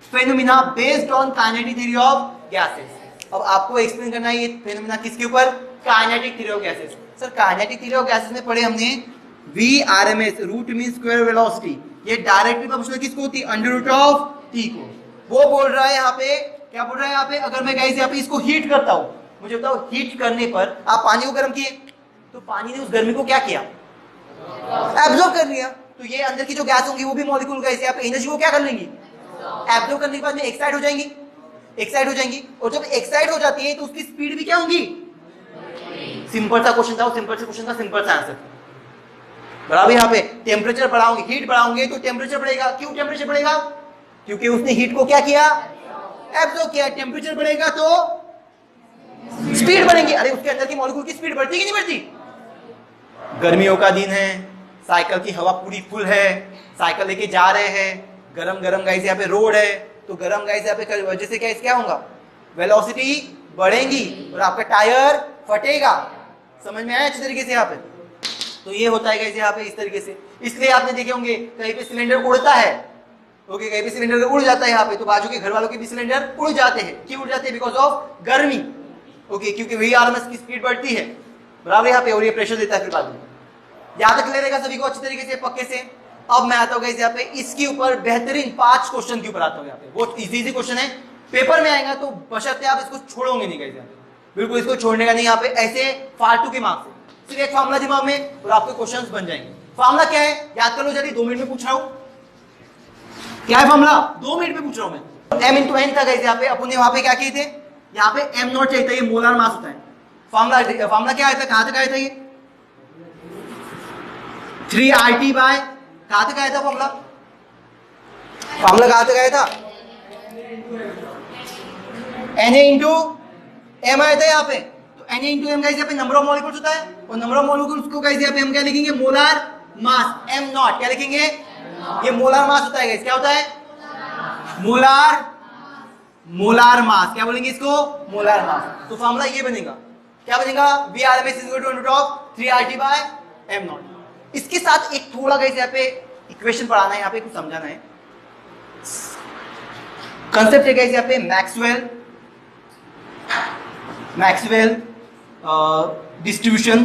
phenomena based on kinetic theory of gases. अब आपको एक्सप्लेन करना है ये फेनोमेना किसके ऊपर, kinetic theory of gases. Sir kinetic theory of gases में पढ़े हमने VRMS, root mean square velocity, ये डायरेक्टली प्रोपोर्शनल किसको होती है, अंडर रूट ऑफ T को। वो बोल रहा है यहाँ पे, क्या बोल रहा है यहाँ पे, अगर मैं गाइस यहाँ पे इसको हीट करता हूँ, मुझे बताओ हीट करने पर आप पानी को गर्म किए तो पानी ने उस गर्मी को क्या किया, एब्जॉर्ब कर लिया। तो ये अंदर की जो गैस होंगी वो भी मॉलिक्यूल गैस यहाँ पे एनर्जी को क्या कर लेंगी, एब्जॉर्ब करने के बाद में एक्साइट हो जाएंगी, और जब एक्साइट हो जाती है तो उसकी स्पीड भी क्या होगी। सिंपल सा क्वेश्चन था, सिंपल सा आंसर बराबर। यहाँ पे टेम्परेचर बढ़ाओगे, हीट बढ़ाओगे तो टेम्परेचर बढ़ेगा। क्यों टेम्परेचर बढ़ेगा, क्योंकि उसने हीट को क्या किया, एब्जॉर्ब किया। टेम्परेचर बढ़ेगा तो स्पीड बढ़ेगी। अरे उसके अंदर की मॉलिक्यूल की स्पीड बढ़ती कि नहीं बढ़ती, गर्मियों का दिन है, साइकिल की हवा पूरी फुल है, साइकिल लेके जा रहे हैं, गरम गरम गाइस यहाँ पे रोड है, तो गरम गाइस यहाँ पे वजह से क्या होगा, वेलोसिटी बढ़ेगी और आपका टायर फटेगा। समझ में आया अच्छे तरीके से यहाँ पे। तो ये होता है गाइस यहाँ पे इस तरीके से। इसलिए आपने देखे होंगे कहीं पे सिलेंडर उड़ता है, ओके, कहीं पे सिलेंडर उड़ जाता है यहाँ पे, तो बाजू के घर वालों के भी सिलेंडर उड़ जाते हैं। क्यों उड़ जाते हैं, बिकॉज ऑफ गर्मी, ओके, क्योंकि VRMS की स्पीड बढ़ती है बराबर यहाँ पे, और ये प्रेशर देता है फिर बाद में। याद रख लेगा सभी को अच्छी तरीके से, पक्के से। अब मैं आता हूँ गाइस यहाँ पे इसके ऊपर बेहतरीन 5 क्वेश्चन के ऊपर आता हूँ। यहाँ पे बहुत इजी क्वेश्चन है, पेपर में आएगा, तो बशर्ते आप इसको छोड़ोगे नहीं गाइस, यहाँ पे बिल्कुल इसको छोड़ने का नहीं। यहाँ पे ऐसे फालतू के मार्क्स है, सिर्फ एक फार्मूला दिमाग में और आपके क्वेश्चंस बन जाएंगे। फार्मूला क्या है, याद कर लो जल्दी, 2 मिनट में पूछ रहा हूँ। क्या है फार्मूला, 2 मिनट में पूछ रहा हूँ मैं। m × n था गाइस यहाँ पे, अपन ने वहां पे क्या किए थे, यहाँ पे m0 चाहिए था, ये मोलार मास होता है। फार्मूला क्या आया था, कहां तक आया था ये, 3RT बाय, कहां तक आया था फार्मूला कहां तक आया था, Na × m आया था यहाँ पे। तो Na × m गाइस यहाँ पे नंबर ऑफ मॉलिक्यूल्स होता है, और नंबर ऑफ मॉलिक्यूल्स को गाइस यहाँ पे हम क्या लिखेंगे, मोलार मास, m0 क्या लिखेंगे, ये मोलार मास होता है गाइस, क्या होता है, मोलार मास, क्या बोलेंगे इसको, मोलार मास। तो फार्मूला ये बनेगा, क्या बनेगा, VRMS = 3RT बाय m0। इसके साथ एक थोड़ा गाइस यहाँ पे इक्वेशन पढ़ाना है, यहाँ पे कुछ समझाना है। कंसेप्ट है गाइस यहाँ पे मैक्सवेल डिस्ट्रीब्यूशन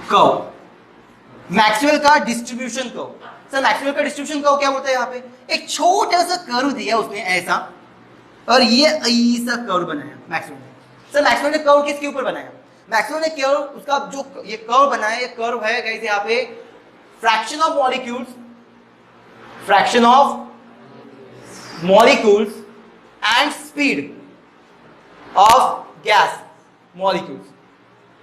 कर्व, मैक्सवेल का डिस्ट्रीब्यूशन कर्व। सर मैक्सवेल का डिस्ट्रीब्यूशन कर्व क्या बोलता है, यहाँ पे एक छोटा सा कर्व दिया उसने ऐसा, और ये ऐसा कर्व बनाया मैक्सवेल ने। सर मैक्सवेल ने कर्व किसके ऊपर बनाया, मैक्सवेल ने कर्व, उसका जो ये कर्व बनाया, ये कर्व है गाइस यहाँ पे fraction of molecules and speed of gas molecules,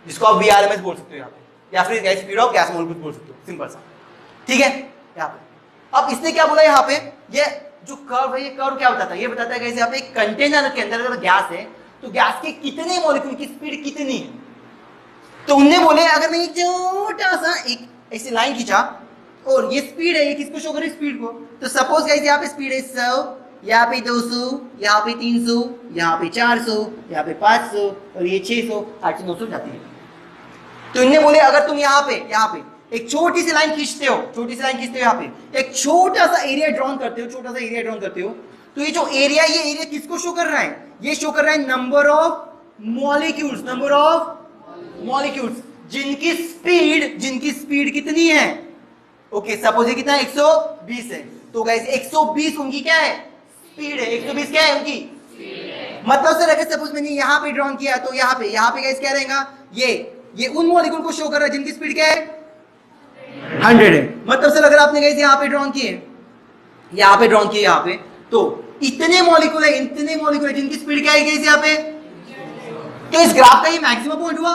जिसको आप VRMS बोल सकते हो यहाँ पे, या फिर स्पीड ऑफ गैस मॉलिक्यूल्स बोल सकते हो, सिंपल सा, ठीक है। यहाँ पे अब इसने क्या बोला, यहाँ पे ये जो कर्व है, ये कर्व क्या बताता है, ये बताता है यहाँ पे कंटेनर के अंदर अगर गैस है तो गैस के कितने मॉलिक्यूल की स्पीड कितनी है। तो उनने बोले अगर मैं छोटा सा एक ऐसी लाइन खींचा और ये स्पीड है, ये किसको शो करे, स्पीड को, तो सपोज गाइस यहाँ पे स्पीड है 100, यहाँ पे 200, यहाँ पे 300, यहाँ पे 400, यहाँ पे 500 और ये 600, 800, 900 जाती है। तो इन्होंने बोले अगर तुम यहाँ पे एक छोटी सी लाइन खींचते हो, यहाँ पे एक छोटा सा एरिया ड्रॉन करते हो, तो ये जो एरिया, ये एरिया किसको शो कर रहा है, ये शो कर रहा है नंबर ऑफ मॉलिक्यूल्स जिनकी स्पीड कितनी है। ओके, सपोज ये कितना है, 120 है, तो गाइस 120 उनकी क्या है, स्पीड है। 120 क्या है उनकी, मतलब सर अगर सपोज मैंने यहाँ पे ड्रॉन किया तो यहाँ पे गाइस क्या रहेगा, ये उन मॉलिक्यूल को शो कर रहा है जिनकी स्पीड क्या है, 100 है। मतलब सर अगर आपने गाइस यहाँ पे ड्रॉन किए, यहाँ पे तो इतने मॉलिक्यूल है जिनकी स्पीड क्या है गाइस यहाँ पे। तो इस ग्राफ का ये मैक्सिमम पॉइंट हुआ,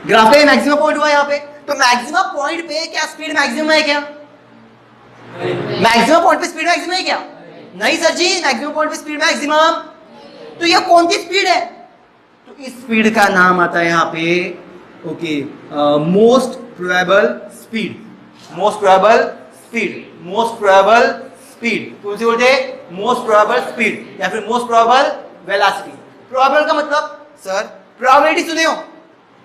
यहाँ पे। तो मैक्सिमम पॉइंट पे क्या स्पीड मैक्सिमम है क्या, मैक्सिमम पॉइंट पे स्पीड मैक्सिमम है क्या, नहीं सर जी, मैक्सिमम पॉइंट पे स्पीड मैक्सिमम। तो ये कौन सी स्पीड है, तो इस स्पीड का नाम आता है यहाँ पे, ओके, मोस्ट प्रोबेबल स्पीड, कौन सी बोलते हैं, मोस्ट प्रोबेबल स्पीड या फिर मोस्ट प्रोबेबल वेलोसिटी। प्रोबेबल का मतलब सर प्रोबेबिलिटी सुने हो,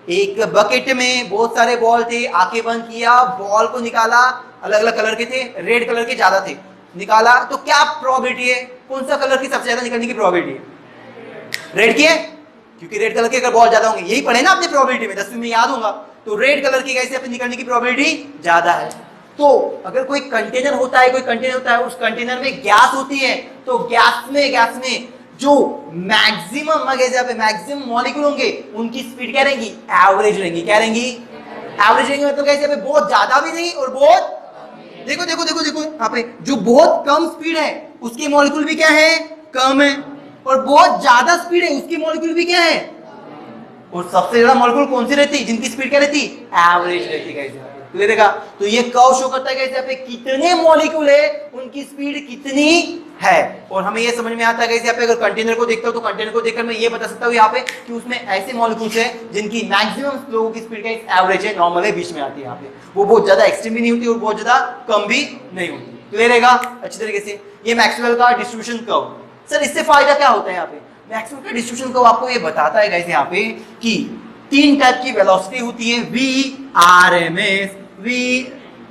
एक बकेट में बहुत सारे बॉल थे, आंखें बंद किया, बॉल को निकाला, अलग अलग कलर के थे, रेड कलर के ज्यादा थे, निकाला, तो क्या प्रोबेबिलिटी है, कौन सा कलर की सबसे ज्यादा निकलने की प्रोबेबिलिटी है, रेड की है, क्योंकि रेड कलर के अगर बॉल ज्यादा होंगे, यही पढ़े ना आपने प्रोबेबिलिटी में, 10वीं में याद होगा, तो रेड कलर की कैसे अपने निकलने की प्रोबेबिलिटी ज्यादा है। तो अगर कोई कंटेनर होता है, उस कंटेनर में गैस होती है, तो गैस में जो मैक्सिमम मॉलिक्यूल होंगे उनकी स्पीड क्या रहेगी, एवरेज रहेंगी। क्या रहेंगी, एवरेज रहेंगी, मतलब कैसे, बहुत ज्यादा भी नहीं और बहुत, देखो यहाँ पे जो बहुत कम स्पीड है उसके मॉलिक्यूल भी क्या है, कम है, और बहुत ज्यादा स्पीड है उसकी मॉलिक्यूल भी क्या है, और सबसे ज्यादा मॉलिक्यूल कौन सी रहती, जिनकी स्पीड क्या रहती, एवरेज रहती है। क्लियर है? तो ये कर्व शो करता है कि यहाँ पे कितने मॉलिक्यूल है, उनकी स्पीड कितनी है, और हमें ये समझ में आता है कि यहाँ पे अगर कंटेनर को देखता हूं तो कंटेनर को देखकर मैं ये बता सकता हूँ यहाँ पे कि उसमें ऐसे मॉलिक्यूल्स है जिनकी मैक्सिमम लोगों की स्पीड का एवरेज है, नॉर्मल है, बीच में आती है। यहाँ पे वो बहुत ज्यादा एक्सट्रीम भी नहीं होती और बहुत ज्यादा कम भी नहीं होती। क्लियर रहेगा अच्छी तरीके से? ये मैक्सवेल का डिस्ट्रीब्यूशन कर्व। सर इससे फायदा क्या होता है? यहाँ पे मैक्सवेल का डिस्ट्रीब्यूशन कर्व आपको ये बताता है गाइस यहाँ पे कि 3 टाइप की वेलोसिटी होती है, वी आरएमएस, वी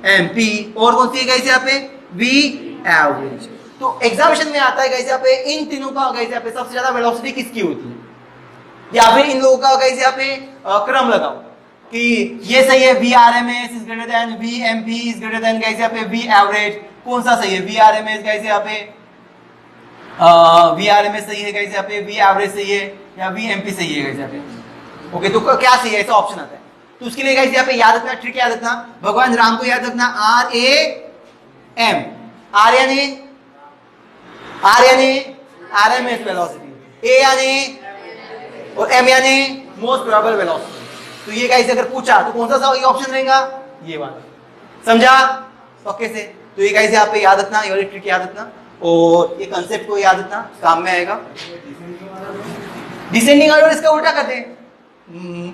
एमपी, और कौन सी है गाइस यहाँ पे, वी एवरेज। तो एग्जामिनेशन में आता है गाइस यहाँ पे इन तीनों का गाइस यहाँ पे सबसे ज्यादा वेलोसिटी किसकी होती है, या फिर इन लोगों का गाइस यहाँ पे क्रम लगाओ कि ये सही है, V RMS is greater than V MP is greater than guys यहाँ पे वी एवरेज। कौन सा सही है? वी आरएमएस गाइस यहाँ पे वी आरएमएस सही है गाइस यहाँ पे, वी एवरेज सही है, या वी एमपी सही है गाइस यहाँ पे। ओके, तो क्या सही है, ऐसा ऑप्शन आता है। तो उसके लिए गाइस यहाँ पे याद रखना, ट्रिक याद रखना, भगवान राम को याद रखना, आर ए एम, आर यानी आरएमएस वेलोसिटी, ए यानी और एम यानी मोस्ट प्रोबेबल वेलोसिटी। तो ये गाइस अगर पूछा तो कौन सा सही ऑप्शन रहेगा? ये वाला। समझा ओके से? तो ये गाइस यहाँ पे याद रखना, ये वाली ट्रिक याद रखना, और ये कंसेप्ट को याद रखना, काम में आएगा। डिसेंडिंग ऑर्डर इसका उल्टा करते हैं,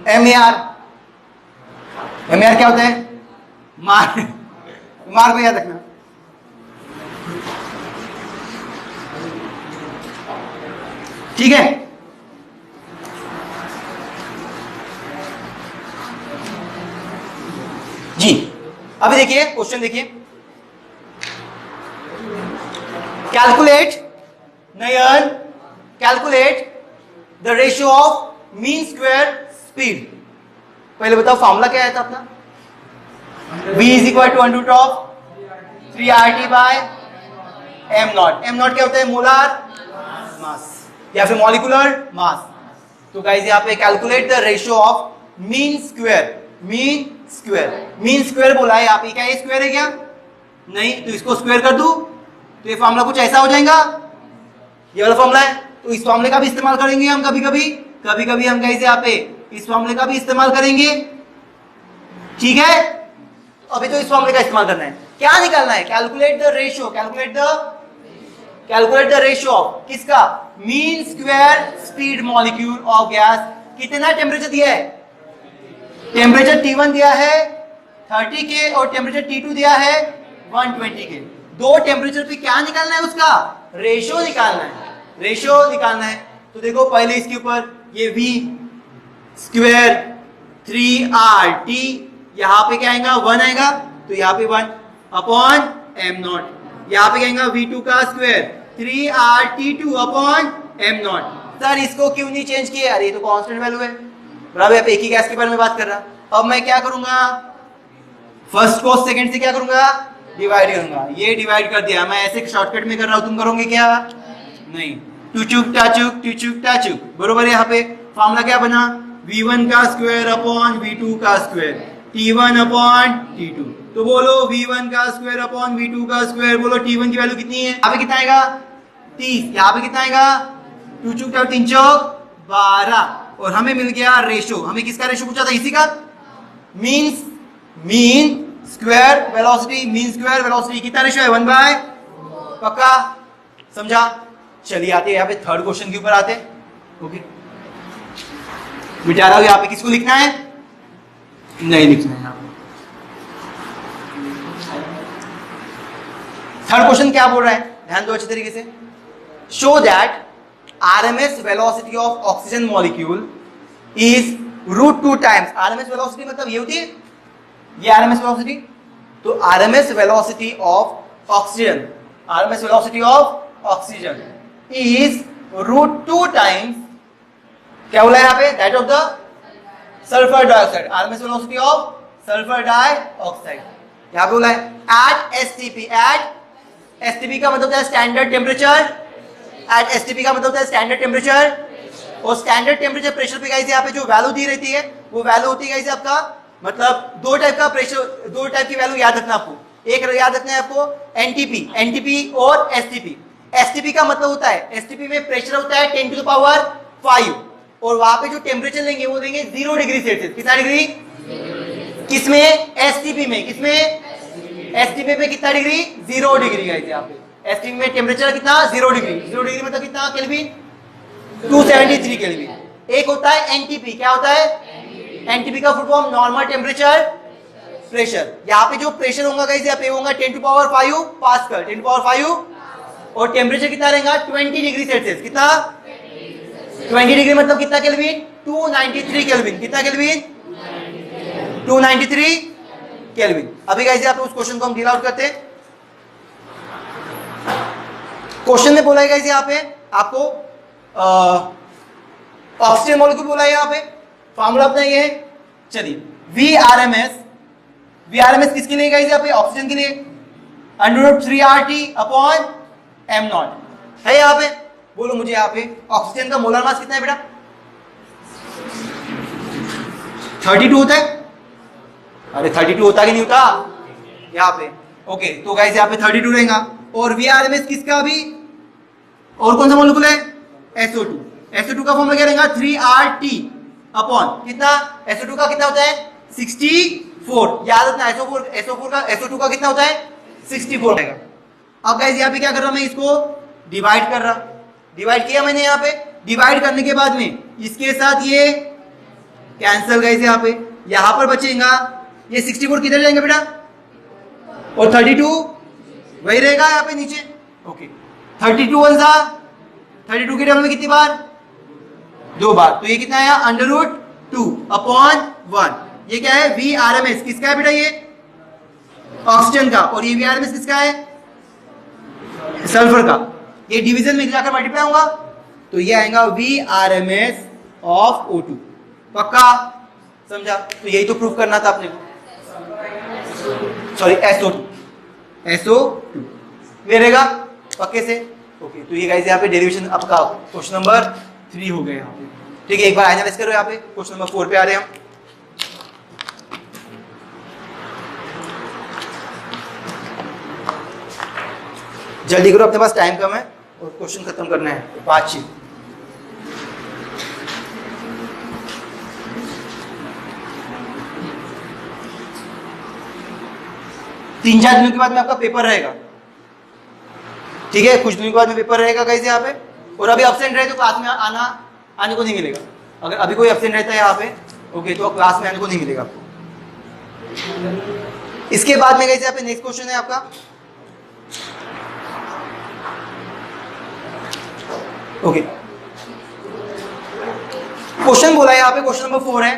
एम ए आर क्या होता है? मार को याद रखना। ठीक है, जी अभी देखिए क्वेश्चन देखिए, कैलकुलेट नयन, calculate the ratio of mean square speed. पहले बताओ फॉर्मूला क्या आया था अपना, v is equal to under root of 3RT by m naught. m naught क्या होता है? मोलार मास या फिर मॉलिक्यूलर मास। तो गाइस यहाँ पे calculate the ratio of mean square बोला है यहाँ पे, क्या ये स्क्वायर है क्या? नहीं, तो इसको स्क्वायर कर दूं, तो ये फॉर्मूला कुछ ऐसा हो जाएगा, ये वाला फॉर्मूला है। तो इस फॉर्मूले का भी इस्तेमाल करेंगे हम कभी कभी हम कैसे यहाँ पे इस फॉर्मूले का भी इस्तेमाल करेंगे, ठीक है। अभी तो इस फॉर्मूले का इस्तेमाल करना है, क्या निकालना है, calculate the ratio, calculate the ratio of किसका, mean square speed molecule of gas. कितना टेम्परेचर दिया है, टेम्परेचर T1 दिया है 30 के और टेम्परेचर T2 दिया है 120 के। दो टेम्परेचर पे क्या निकालना है, उसका रेशियो निकालना है, रेशियो निकालना है। तो देखो पहले इसके ऊपर ये V स्क्वायर 3RT, यहां पे क्या आएगा 1 आएगा, तो यहाँ पे 1 अपॉन m0, यहाँ पे क्या आएगा V2 का square 3RT2 upon m0। Sir इसको क्यों नहीं चेंज किया, अरे ये तो कांस्टेंट वैल्यू है, बराबर। आप एक ही गैस के बारे में बात कर रहा। अब मैं क्या करूंगा, फर्स्ट को सेकंड से क्या करूंगा, डिवाइड करूंगा। ये डिवाइड कर दिया, मैं ऐसे शॉर्टकट में कर रहा हूं, तुम करोगे क्या, नहीं, टुचुक टाचुक, बरोबर। यहाँ पे फॉर्मूला क्या बना, V1 का स्क्वायर अपॉन V2 का स्क्वायर, T1 अपॉन T2। तो बोलो V1 का स्क्वायर अपॉन V2 का स्क्वायर, बोलो T1 की वैल्यू कितनी है, यहाँ पे कितना आएगा 30, यहाँ पे कितना आएगा 2 चुक 3 चौक 12, और हमें मिल गया रेशो। हमें किसका रेशो पूछा था, इसी का, मीन स्क्वायर वेलोसिटी, कितना रेशो है 1/, पक्का, समझा। चलिए आते हैं यहाँ पे थर्ड क्वेश्चन के ऊपर आते हैं। ओके मिटा रहा हूं, यहाँ पे किसको लिखना है, नहीं लिखना है यहाँ पे। थर्ड क्वेश्चन क्या बोल रहा है, ध्यान दो अच्छे तरीके से। Show that RMS velocity of oxygen molecule is √2 times. RMS velocity मतलब ये होती है, ये RMS वेलोसिटी। तो RMS velocity of oxygen, RMS velocity of oxygen is √2 times, क्या बोला है यहाँ पे, that of the sulphur dioxide. RMS velocity of sulphur dioxide यहाँ पे बोला है एट STP। एट STP का मतलब है स्टैंडर्ड टेम्परेचर, एट STP का मतलब है स्टैंडर्ड टेम्परेचर। और स्टैंडर्ड टेम्परेचर प्रेशर पे गाइस यहाँ पे जो वैल्यू दी रहती है वो वैल्यू होती है गाइस आपका, मतलब दो टाइप का प्रेशर, दो टाइप की वैल्यू याद रखना आपको। एक याद रखना है आपको NTP और STP। STP का मतलब होता है, STP में प्रेशर होता है 10⁵, और वहां पे जो टेम्परेचर लेंगे वो देंगे 0 डिग्री सेल्सियस। कितना डिग्री, किसमें, STP में, किसमें, STP में कितना डिग्री, 0 डिग्री गाइस। यहाँ पे STP में टेम्परेचर कितना, 0 डिग्री। 0 डिग्री मतलब कितना केल्विन, 273 केल्विन। एक होता है NTP, क्या होता है, NTP का full form normal temperature pressure. यहाँ पे जो प्रेशर होगा गाइस यहाँ पे होगा 10⁵ पास्कल, 10⁵, और टेम्परेचर कितना रहेगा 20 डिग्री सेल्सियस। कितना, 20 डिग्री मतलब कितना केल्विन, 293 केल्विन। कितना केल्विन, 293 केल्विन। अभी गाइस यहाँ पे उस क्वेश्चन को हम डील आउट करते हैं। क्वेश्चन में बोला है गाइस यहाँ पे आपको ऑक्सीजन मॉलिक्यूल बोला है, यहाँ पे फॉर्मूला अपना ये है। चलिए VRMS किसके लिए गाइस, यहाँ पे ऑक्सीजन के लिए, √3RT अपॉन m0 है यहाँ पे। बोलो मुझे यहाँ पे ऑक्सीजन का मोलर मास कितना है बेटा, 32 होता है। अरे 32 होता कि नहीं होता यहाँ पे, ओके। तो गाइस यहाँ पे 32 रहेगा। और VRMS किसका भी, और कौन सा मॉलिक्यूल है, SO2। SO2 का फॉर्मूला क्या रहेगा 3RT अपॉन कितना, SO2 का कितना होता है 64। याद रखना SO2 का कितना होता है 64 रहेगा। अब गाइस यहाँ पे क्या कर रहा हूं मैं, इसको डिवाइड कर रहा, डिवाइड किया मैंने। यहाँ पे डिवाइड करने के बाद में इसके साथ ये कैंसिल गाइस, यहाँ पर बचेगा ये 64 किधर जाएंगे बेटा, और 32 वही रहेगा यहाँ पे नीचे, ओके। 32 के टेबल में कितनी बार, 2 बार। तो ये कितना आया √2 अपॉन 1। ये क्या है VRMS, किसका है बेटा, ये ऑक्सीजन का, और ये VRMS किसका है, सल्फर का। ये डिवीजन में जाकर मल्टीप्लाई होगा, तो ये आएगा VRMS ऑफ O2। पक्का, समझा। तो यही तो प्रूफ करना था अपने को, सॉरी SO2 मिलेगा पक्के से, ओके। तो ये गाइस यहाँ पे डेरिवेशन आपका क्वेश्चन नंबर 3 हो गया यहाँ पे, ठीक है। एक बार एनालाइज करो, यहाँ पे क्वेश्चन नंबर 4 पे आ रहे हैं हम। जल्दी करो, अपने पास टाइम कम है और क्वेश्चन खत्म करना है। बातचीत तीन चार दिनों के बाद में आपका पेपर रहेगा, ठीक है, कुछ दिनों के बाद में पेपर रहेगा गाइस यहाँ पे। और अभी एब्सेंट रहे तो क्लास में आने को नहीं मिलेगा। अगर अभी कोई एब्सेंट रहता है यहाँ पे, ओके, तो क्लास में आने को नहीं मिलेगा आपको। इसके बाद में गाइस यहाँ पे नेक्स्ट क्वेश्चन है आपका, ओके, क्वेश्चन बोला है यहाँ पे, क्वेश्चन नंबर 4 है,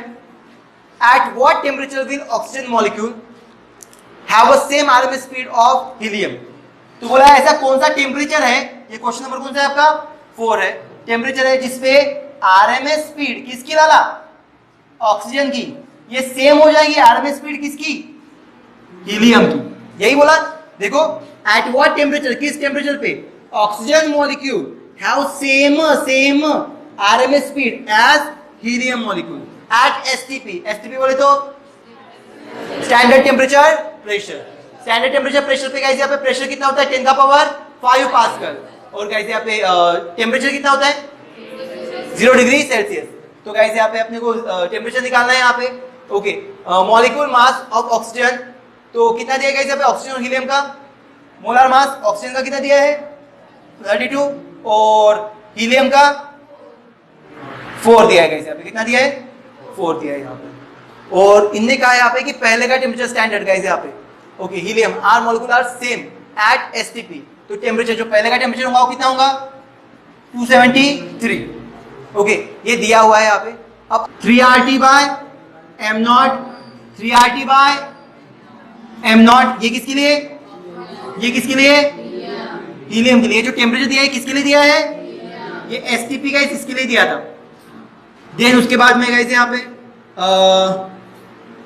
eight what temperature will oxygen molecule have a same RMS speed of helium. तो बोला है ऐसा कौन सा टेम्परेचर है, ये क्वेश्चन नंबर कौन सा है आपका, 4 है, टेम्परेचर है जिसपे आरएमएस स्पीड किसकी वाला, ऑक्सीजन की, ये सेम हो जाएगी आरएमएस स्पीड किसकी, हीलियम की। यही बोला, देखो एट व्हाट टेम्परेचर, किस टेम्परेचर पे oxygen molecule have same RMS speed as helium molecule at STP. STP बोले तो standard temperature pressure. Standard temperature pressure पे गाइस यहाँ पे प्रेशर कितना होता है, 10 का पावर 5 पास्कल। और गाइस यहाँ पे टेम्परेचर कितना होता है, 0 डिग्री सेल्सियस। तो गाइस यहाँ पे अपने को टेम्परेचर निकालना है यहाँ पे, okay. Molecule mass of oxygen, तो कितना दिया गाइस यहाँ पे ऑक्सीजन और हीलियम का, मोलर मास ऑक्सीजन का कितना दिया है 32 और हीलियम का 4 दिया है गाइस यहाँ पे, कितना दिया है 4 दिया है यहाँ पे। और इनने कहा यहाँ पे कि पहले का टेम्परेचर स्टैंडर्ड गाइस यहाँ पे, okay, helium are molecule are same at STP. तो टेम्परेचर जो पहले का टेम्परेचर होगा वो कितना होगा 273, ओके, ये दिया हुआ है यहाँ पे। अब 3RT by m naught, 3RT by m naught, ये किसके लिए, ये किसके लिए, हीलियम के लिए। जो टेम्परेचर दिया है किसके लिए दिया है, ये एसटीपी गाइस इसके लिए दिया था। देन उसके बाद में गाइस यहाँ पे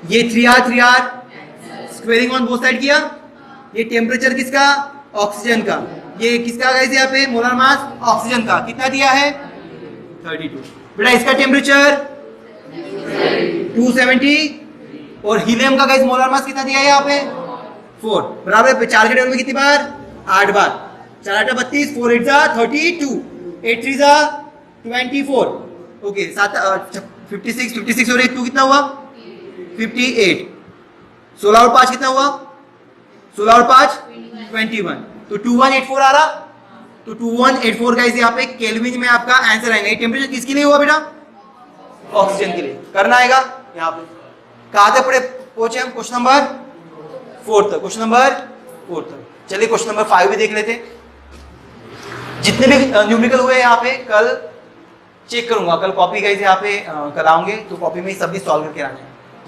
ये 3R squaring on both side किया, ये टेम्परेचर किसका, ऑक्सीजन का, ये किसका गाइस यहाँ पे मोलर मास ऑक्सीजन का, कितना दिया है 32। बेटा इसका टेम्परेचर 270 और हीलियम का गाइस मोलर मास कितना दिया है यहाँ पे 4, बराबर है। 4 के टेबल में कितनी बार, 8 बार, 4 8 32, 4 8 32, 8 3 24, ओके, 56 56 और 1 2 कितना हुआ 58, 16 और 5 कितना हुआ, 16 और 5 21, तो 2184 आ रहा। तो 2184 गाइस यहाँ पे केल्विन में आपका आंसर आएगा। ये टेम्परेचर किसके लिए हुआ बेटा, ऑक्सीजन के लिए, करना आएगा यहाँ पे। कहाँ तक पहुंचे हम, क्वेश्चन नंबर 4 तक, क्वेश्चन नंबर 4 तक। चलिए क्वेश्चन नंबर 5 भी देख लेते। जितने भी न्यूमेरिकल हुए यहाँ पे कल चेक करूंगा, कल कॉपी गाइस यहाँ पे कल आऊंगे तो कॉपी में ही सब भी सॉल्व करके आना है।